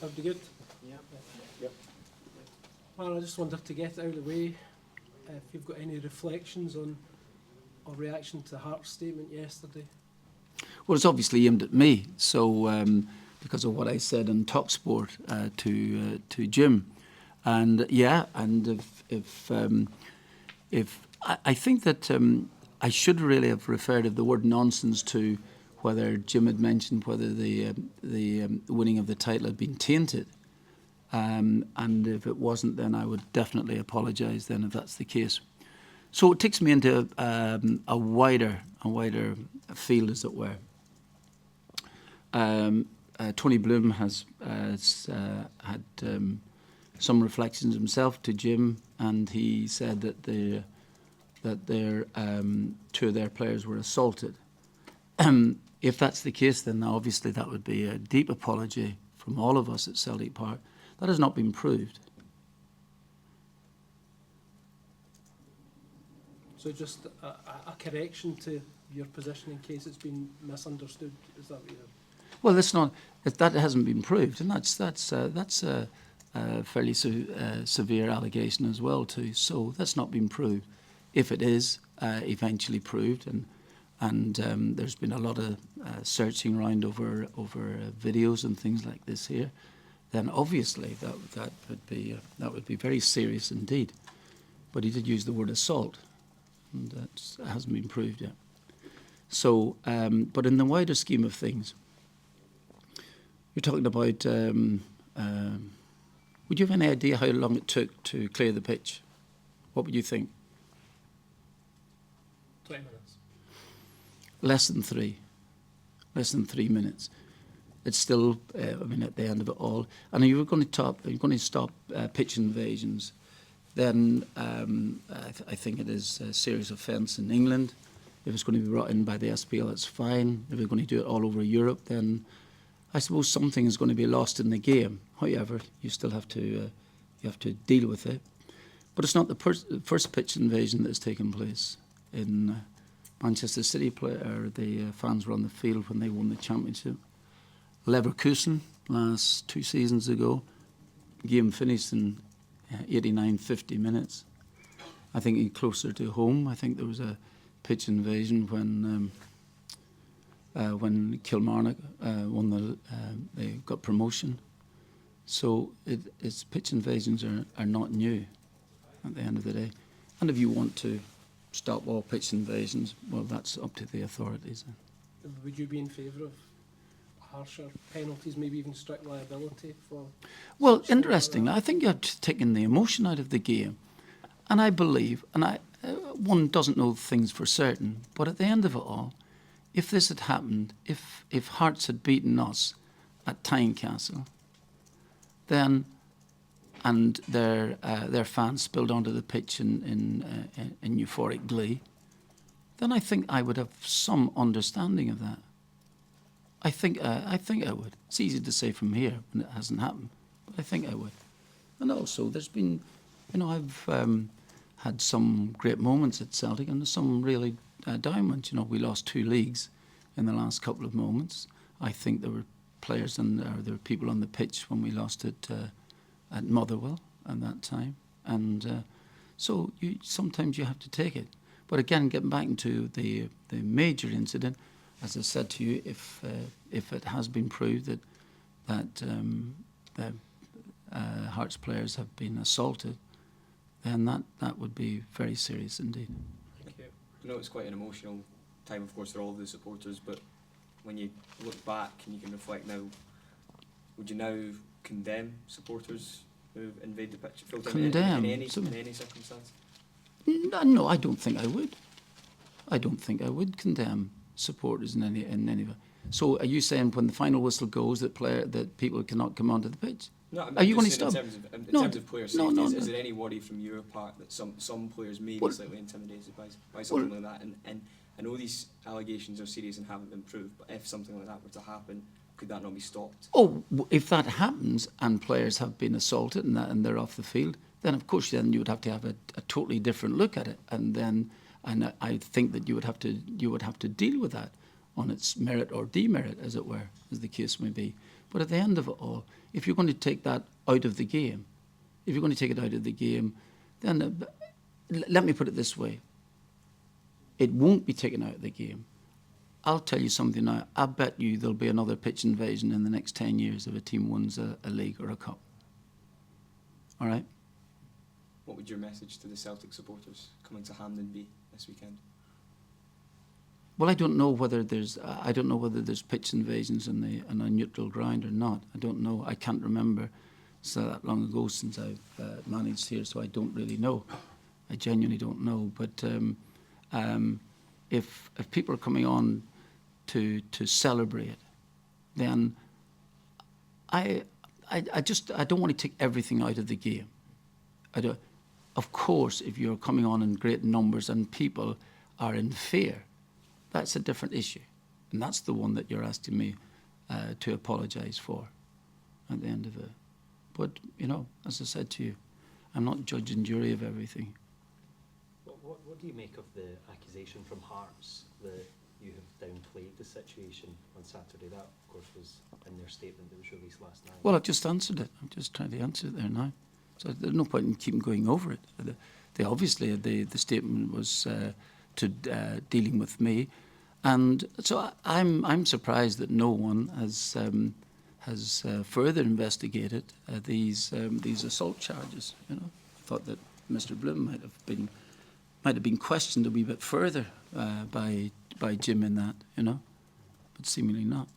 That'd be good. Yeah. Yep. Well, I just wondered, to get out of the way, if you've got any reflections on or reaction to Hart's statement yesterday. Well, it's obviously aimed at me, so because of what I said on TalkSPORT to Jim, and if I think that I should really have referred of the word nonsense to whether Jim had mentioned whether the winning of the title had been tainted, and if it wasn't, then I would definitely apologise. Then, if that's the case. So it takes me into a wider field, as it were. Tony Bloom has had some reflections himself to Jim, and he said that two of their players were assaulted. If that's the case, then obviously that would be a deep apology from all of us at Celtic Park. That has not been proved. So just a correction to your position in case it's been misunderstood. Is that what you're... Well, that hasn't been proved, and that's a fairly severe allegation as well too. So that's not been proved. If it is eventually proved, and there's been a lot of searching around over videos and things like this here, then obviously that would be very serious indeed. But he did use the word assault, and that hasn't been proved yet. So, but in the wider scheme of things, you're talking about. Would you have any idea how long it took to clear the pitch? What would you think? 20 minutes. Less than 3 minutes. It's still, at the end of it all. And you were going to stop pitch invasions. Then I think it is a serious offence in England. If it's going to be brought in by the SPL, that's fine. If we're going to do it all over Europe, then I suppose something is going to be lost in the game. However, you still have to deal with it. But it's not the first pitch invasion that has taken place in Manchester City. The fans were on the field when they won the championship. Leverkusen last 2 seasons ago, the game finished in 89-50 minutes. I think closer to home, I think there was a pitch invasion when Kilmarnock they got promotion. So it's pitch invasions are not new at the end of the day. And if you want to stop all pitch invasions, well, that's up to the authorities. Would you be in favour of harsher penalties, maybe even strict liability for... Well, interestingly, I think you're taking the emotion out of the game. And I believe, one doesn't know things for certain, but at the end of it all, if this had happened, if Hearts had beaten us at Tynecastle, then and their fans spilled onto the pitch in euphoric glee, then I think I would have some understanding of that. I think I would. It's easy to say from here when it hasn't happened, but I think I would. And also, there's been, I've had some great moments at Celtic and some really down ones. We lost 2 leagues in the last couple of moments. I think there were players there were people on the pitch when we lost it at Motherwell at that time, and so sometimes you have to take it. But again, getting back into the major incident, as I said to you, if it has been proved that Hearts players have been assaulted, then that would be very serious indeed. It's quite an emotional time, of course, for all the supporters, but when you look back and you can reflect now, would you now condemn supporters who invade the pitch Condemn? in any circumstance? No, I don't think I would. I don't think I would condemn supporters in any way. So are you saying when the final whistle goes that people cannot come onto the pitch? No, are you going to stop? In terms of player safety, is there any worry from your part that some players may be slightly intimidated by something like that? And I know these allegations are serious and haven't been proved, but if something like that were to happen, could that not be stopped? Oh, if that happens and players have been assaulted and they're off the field, then of course then you would have to have a totally different look at it, and I think that you would have to deal with that on its merit or demerit, as it were, as the case may be. But at the end of it all, if you're going to take that out of the game, then let me put it this way. It won't be taken out of the game. I'll tell you something now. I bet you there'll be another pitch invasion in the next 10 years if a team wins a league or a cup. All right? What would your message to the Celtic supporters coming to Hampden be this weekend? Well, I don't know whether there's pitch invasions on a neutral ground or not. I don't know. I can't remember. It's that long ago since I've managed here, so I don't really know. I genuinely don't know. But if people are coming on to celebrate, then I don't want to take everything out of the game. Of course, if you're coming on in great numbers and people are in fear, that's a different issue. And that's the one that you're asking me to apologise for at the end of it. But, as I said to you, I'm not judge and jury of everything. What do you make of the accusation from Hearts that you have downplayed the situation on Saturday? That, of course, was in their statement that was released last night. Well, I've just answered it. I'm just trying to answer it there now. So there's no point in keeping going over it. They obviously, the statement was dealing with me. And so I'm surprised that no one has further investigated these assault charges. I thought that Mr. Bloom might have been questioned a wee bit further by Jim in that, but seemingly not.